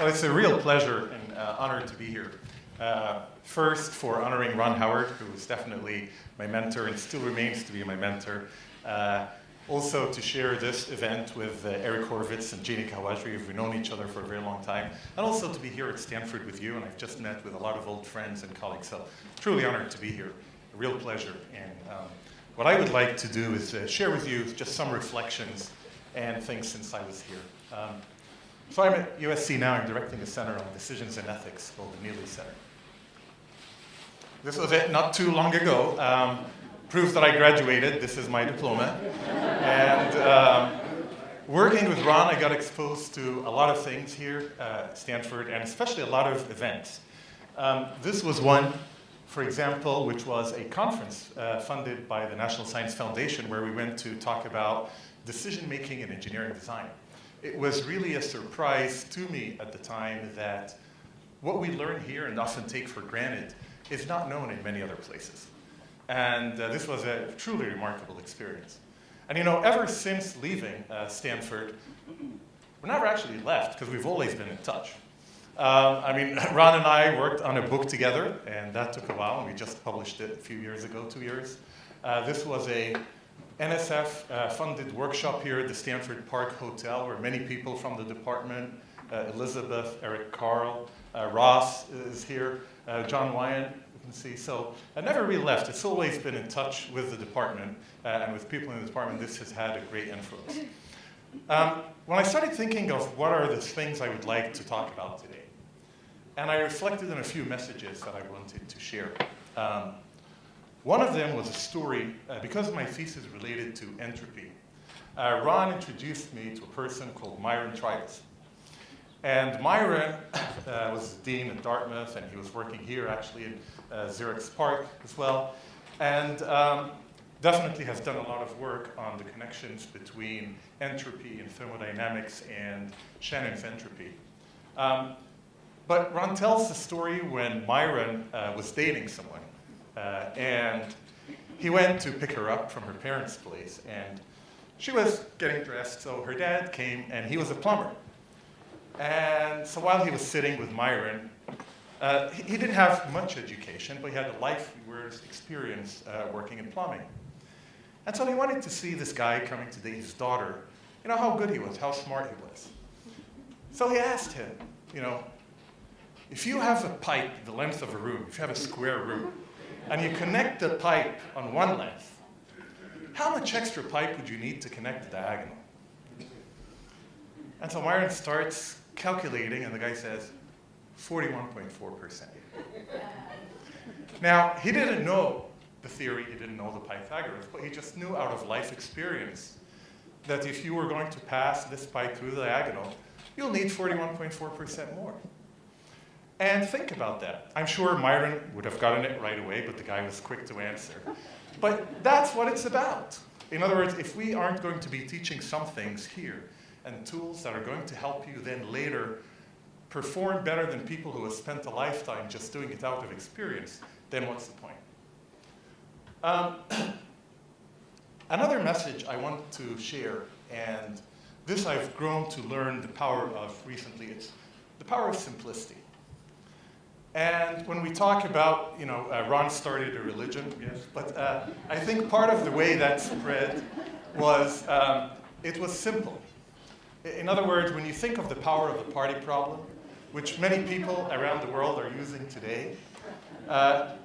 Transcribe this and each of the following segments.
Well, it's a real pleasure and honor to be here. First, for honoring Ron Howard, who was definitely my mentor and still remains to be my mentor. Also to share this event with Eric Horvitz and Jeannie Kawajri, who've known each other for a very long time. And also to be here at Stanford with you, and I've just met with a lot of old friends and colleagues. So truly honored to be here. A real pleasure. And what I would like to do is share with you just some reflections and things since I was here. So I'm at USC now. I'm directing a center on decisions and ethics called the Neely Center. This was it not too long ago. Proof that I graduated. This is my diploma. And working with Ron, I got exposed to a lot of things here at Stanford, and especially a lot of events. This was one, for example, which was a conference funded by the National Science Foundation, where we went to talk about decision-making in engineering design. It was really a surprise to me at the time that what we learn here and often take for granted is not known in many other places. And this was a truly remarkable experience. And you know, ever since leaving Stanford, we never actually left because we've always been in touch. I mean, Ron and I worked on a book together, and that took a while, and we just published it a few years ago, 2 years. This was a NSF-funded workshop here at the Stanford Park Hotel, where many people from the department, Elizabeth, Eric Carl, Ross is here, John Wyan, you can see. So I never really left. It's always been in touch with the department, and with people in the department, this has had a great influence. When I started thinking of what are the things I would like to talk about today, and I reflected on a few messages that I wanted to share. One of them was a story, because my thesis related to entropy. Ron introduced me to a person called Myron Trias. And Myron was the dean at Dartmouth, and he was working here actually in Xerox PARC as well. And definitely has done a lot of work on the connections between entropy and thermodynamics and Shannon's entropy. But Ron tells the story when Myron was dating someone. And he went to pick her up from her parents' place, and she was getting dressed, so her dad came, and he was a plumber. And so while he was sitting with Myron, he didn't have much education, but he had a life's experience working in plumbing. And so he wanted to see this guy coming to date his daughter, you know, how good he was, how smart he was. So he asked him, you know, if you have a pipe the length of a room, if you have a square room, and you connect the pipe on one length, how much extra pipe would you need to connect the diagonal? And so Myron starts calculating, and the guy says, 41.4%. Now, he didn't know the theory, he didn't know the Pythagoras, but he just knew out of life experience that if you were going to pass this pipe through the diagonal, you'll need 41.4% more. And think about that. I'm sure Myron would have gotten it right away, but the guy was quick to answer. But that's what it's about. In other words, if we aren't going to be teaching some things here and tools that are going to help you then later perform better than people who have spent a lifetime just doing it out of experience, then what's the point? Another message I want to share, and this I've grown to learn the power of recently, it's the power of simplicity. And when we talk about, you know, Ron started a religion, yes, but I think part of the way that spread was, it was simple. In other words, when you think of the power of the party problem, which many people around the world are using today,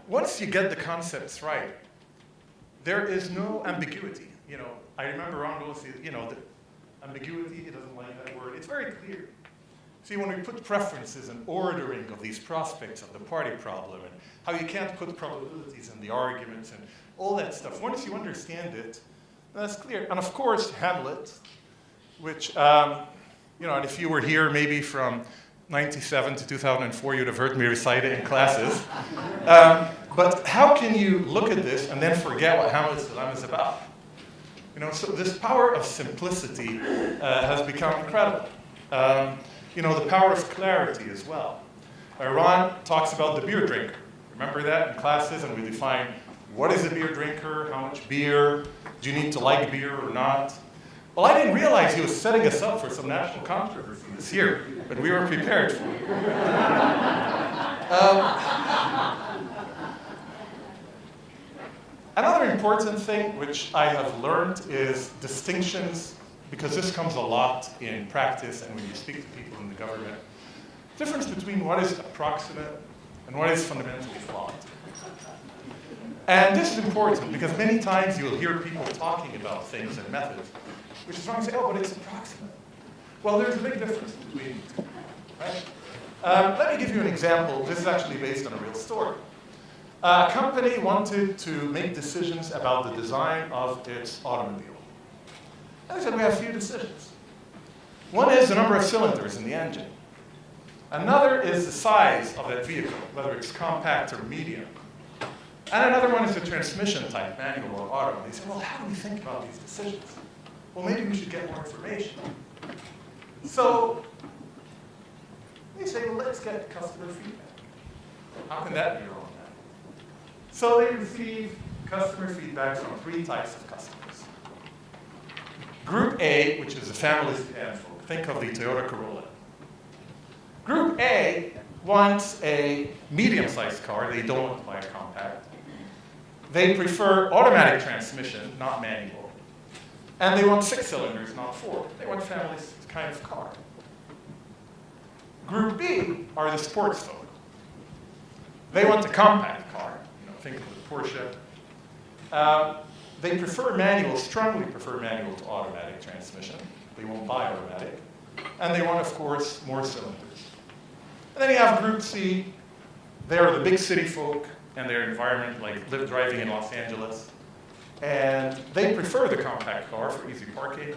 once you get the concepts right, there is no ambiguity. You know, I remember Ron always said, you know, the ambiguity, he doesn't like that word. It's very clear. See, when we put preferences and ordering of these prospects of the party problem, and how you can't put probabilities in the arguments and all that stuff, once you understand it, that's clear. And of course, Hamlet, which, you know, and if you were here maybe from 97 to 2004, you'd have heard me recite it in classes. But how can you look at this and then forget what Hamlet's dilemma is about? You know, so this power of simplicity has become incredible. You know, the power of clarity as well. Ron talks about the beer drinker. Remember that in classes, and we define what is a beer drinker, how much beer, do you need to like beer or not? Well, I didn't realize he was setting us up for some national controversy this year, but we were prepared for it. Another important thing which I have learned is distinctions, because this comes a lot in practice and when you speak to people in the government. Difference between what is approximate and what is fundamentally flawed. And this is important because many times you'll hear people talking about things and methods, which is wrong to say, oh, but it's approximate. Well, there's a big difference between the two, right? Let me give you an example. This is actually based on a real story. A company wanted to make decisions about the design of its automobile. And they said, we have a few decisions. One is the number of cylinders in the engine. Another is the size of that vehicle, whether it's compact or medium. And another one is the transmission type, manual or auto. They said, well, how do we think about these decisions? Well, maybe we should get more information. So they say, well, let's get customer feedback. How can that be wrong? So they receive customer feedback from 3 types of customers. Group A, which is a family handful. Think of the Toyota Corolla. Group A wants a medium-sized car. They don't want to buy a compact. They prefer automatic transmission, not manual. And they want 6 cylinders, not 4. They want family kind of car. Group B are the sports folk. They want a compact car. Think of the Porsche. They prefer manual, strongly prefer manual to automatic transmission. They won't buy automatic. And they want, of course, more cylinders. And then you have Group C. They're the big city folk and their environment, like driving in Los Angeles. And they prefer the compact car for easy parking.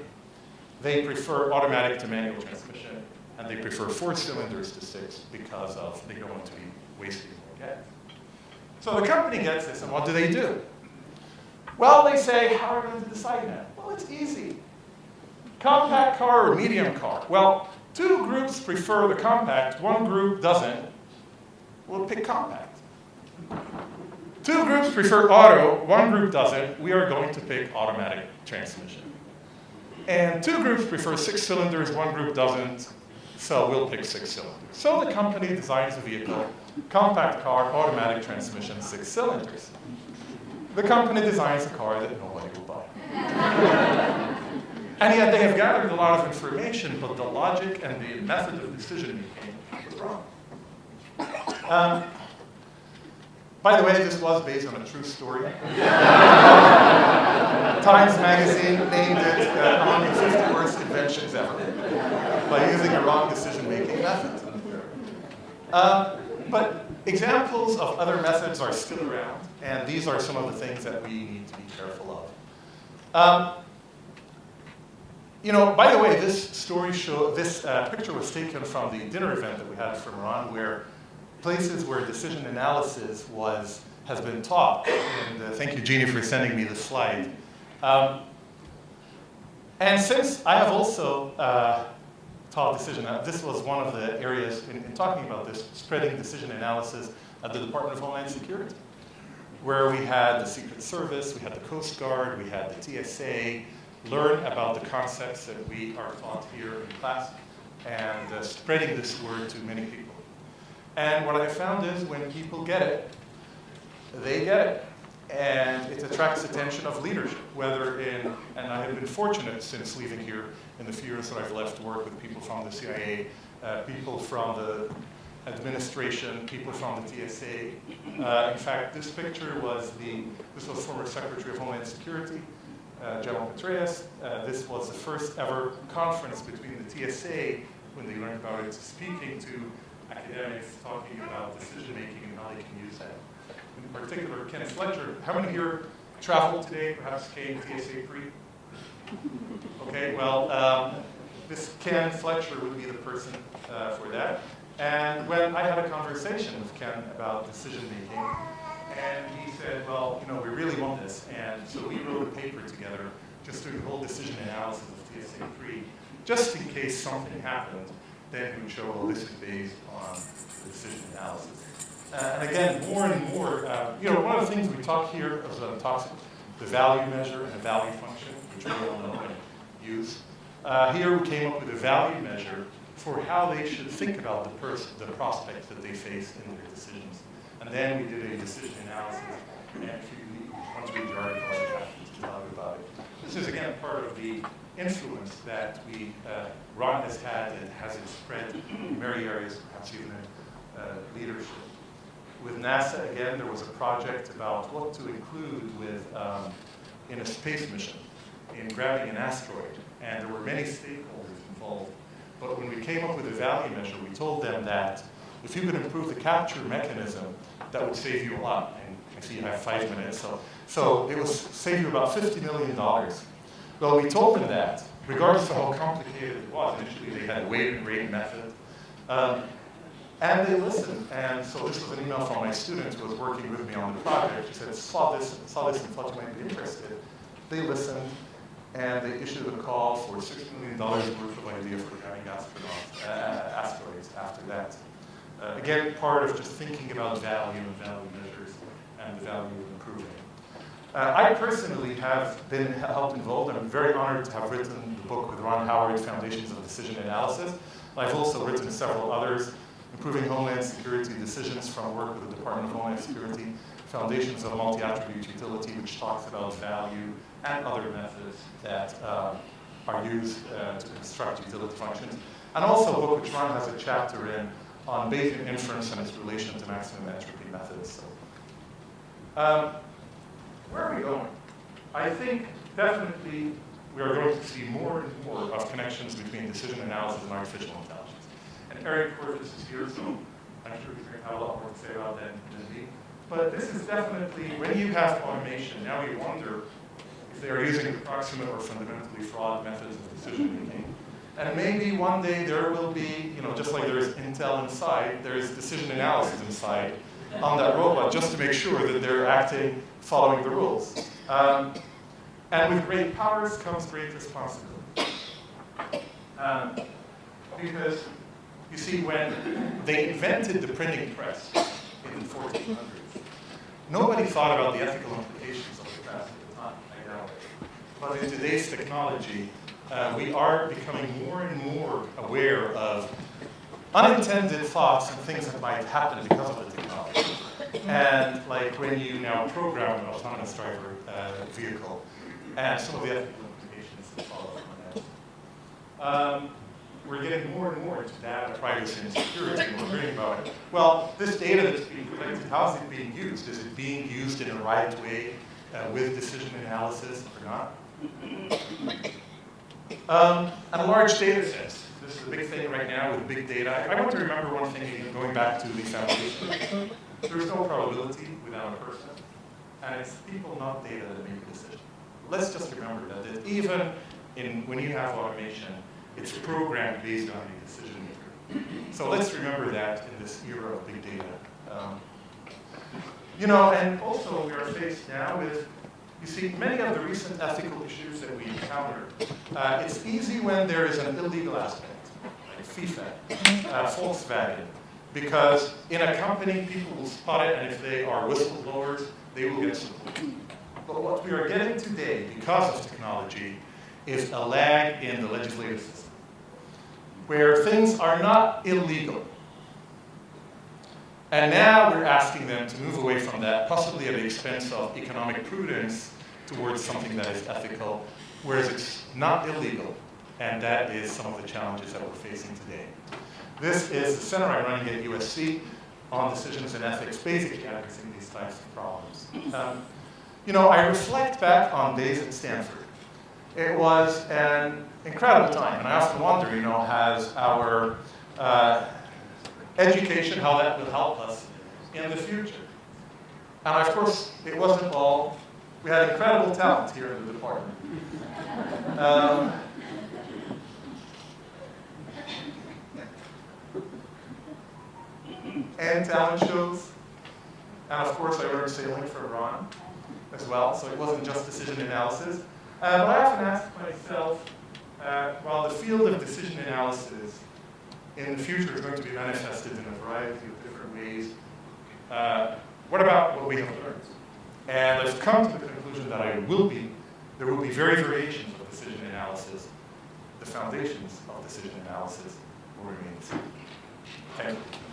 They prefer automatic to manual transmission. And they prefer 4 cylinders to 6 because they don't want to be wasting more gas. So the company gets this, and what do? Well, they say, how are we going to decide now? Well, it's easy. Compact car or medium car? Well, 2 groups prefer the compact, 1 group doesn't. We'll pick compact. 2 groups prefer auto, 1 group doesn't. We are going to pick automatic transmission. And 2 groups prefer 6 cylinders, 1 group doesn't. So we'll pick 6 cylinders. So the company designs a vehicle, compact car, automatic transmission, 6 cylinders. The company designs a car that nobody will buy. And yet they have gathered a lot of information, but the logic and the method of decision making was wrong. By the way, this was based on a true story. Times Magazine named it among the 50 worst inventions ever by using a wrong decision-making method. But examples of other methods are still around, and these are some of the things that we need to be careful of. By the way, this picture was taken from the dinner event that we had from Iran, where places where decision analysis has been taught. And thank you, Jeannie, for sending me the slide. And since I have also taught decision, this was one of the areas in talking about this, spreading decision analysis at the Department of Homeland Security, where we had the Secret Service, we had the Coast Guard, we had the TSA, learn about the concepts that we are taught here in class, and spreading this word to many people. And what I found is when people get it, they get it. And it attracts attention of leadership, and I have been fortunate since leaving here in the few years that I've left to work with people from the CIA, people from the administration, people from the TSA. In fact, this picture was former Secretary of Homeland Security, General Petraeus. This was the first ever conference between the TSA when they learned about it, speaking to academics, talking about decision making and how they can use that. In particular, Ken Fletcher. How many here traveled today, perhaps came TSAPre? Okay, well, this Ken Fletcher would be the person for that. And when I had a conversation with Ken about decision making, and he said, well, we really want this. And so we wrote a paper together, just doing the whole decision analysis of TSAPre, just in case something happened, then we would show, well, this is based on the decision analysis. And again, more and more, one of the things we talk here is the value measure and the value function, which we all know. use. Here we came up with a value measure for how they should think about the prospects that they face in their decisions. And then we did a decision analysis. And if you want to read the article, I'm happy to tell you about it. This is, again, part of the influence that Ron has had and has it spread in many areas, perhaps even in leadership. With NASA, again, there was a project about what to include in a space mission, in grabbing an asteroid. And there were many stakeholders involved. But when we came up with a value measure, we told them that if you could improve the capture mechanism, that would save you a lot. And I see you have 5 minutes. So it would save you about $50 million. Well, we told them that, regardless of how complicated it was. Initially, they had a weight and rate method. And they listened. And so this was an email from my student who was working with me on the project. She said, saw this and thought you might be interested. They listened, and they issued a call for $6 million worth of ideas for having asteroids after that. Again, part of just thinking about value and value measures and the value of improving. I personally have been helped involved. I'm very honored to have written the book with Ron Howard, Foundations of Decision Analysis. I've also written several others, Improving Homeland Security Decisions from work with the Department of Homeland Security, Foundations of Multi-Attribute Utility, which talks about value and other methods that are used to construct utility functions. And also a book which Ron has a chapter in on Bayesian inference and its relation to maximum entropy methods. So, where are we going? I think definitely we are going to see more and more of connections between decision analysis and artificial intelligence. And Eric Corvus is here, so I'm sure he's going to have a lot more to say about that than me. But this is definitely, when you have automation, now we wonder if they are using approximate or fundamentally flawed methods of decision making. And maybe one day there will be, just like there is Intel inside, there is decision analysis inside on that robot just to make sure that they're acting following the rules. And with great powers comes great responsibility. Because, you see, when they invented the printing press in the 1400s, nobody thought about the ethical implications of the press at the time, I know. But in today's technology, we are becoming more and more aware of unintended thoughts and things that might happen because of the technology. And like when you now program an autonomous driver vehicle, and some of the ethical implications that follow from that. We're getting more and more into data privacy and security, and we're learning about it. Well, this data that's being collected, how is it being used? Is it being used in the right way with decision analysis or not? And large data sets. This is a big thing right now with big data. I want to remember one thing, going back to the foundation. There's no probability without a person, and it's people, not data, that make a decision. Let's just remember that even when you have automation, it's programmed based on a decision maker. So let's remember that in this era of big data. And also we are faced now with, you see, many of the recent ethical issues that we encounter. It's easy when there is an illegal aspect, like FIFA, Volkswagen, because in a company, people will spot it, and if they are whistleblowers, they will get support. But what we are getting today, because of technology, is a lag in the legislative system, where things are not illegal. And now we're asking them to move away from that, possibly at the expense of economic prudence, towards something that is ethical, whereas it's not illegal. And that is some of the challenges that we're facing today. This is the center I'm running at USC on decisions and ethics, basically addressing these types of problems. I reflect back on days at Stanford. It was an incredible time, and I often wonder, has our education, how that will help us in the future. And of course, it wasn't all. We had incredible talent here in the department. And talent shows. And of course, I learned sailing from Ron as well, so it wasn't just decision analysis. But I often ask myself, while the field of decision analysis in the future is going to be manifested in a variety of different ways, what about what we have learned? And I've come to the conclusion that there will be variations of decision analysis analysis, the foundations of decision analysis will remain the same. Thank you.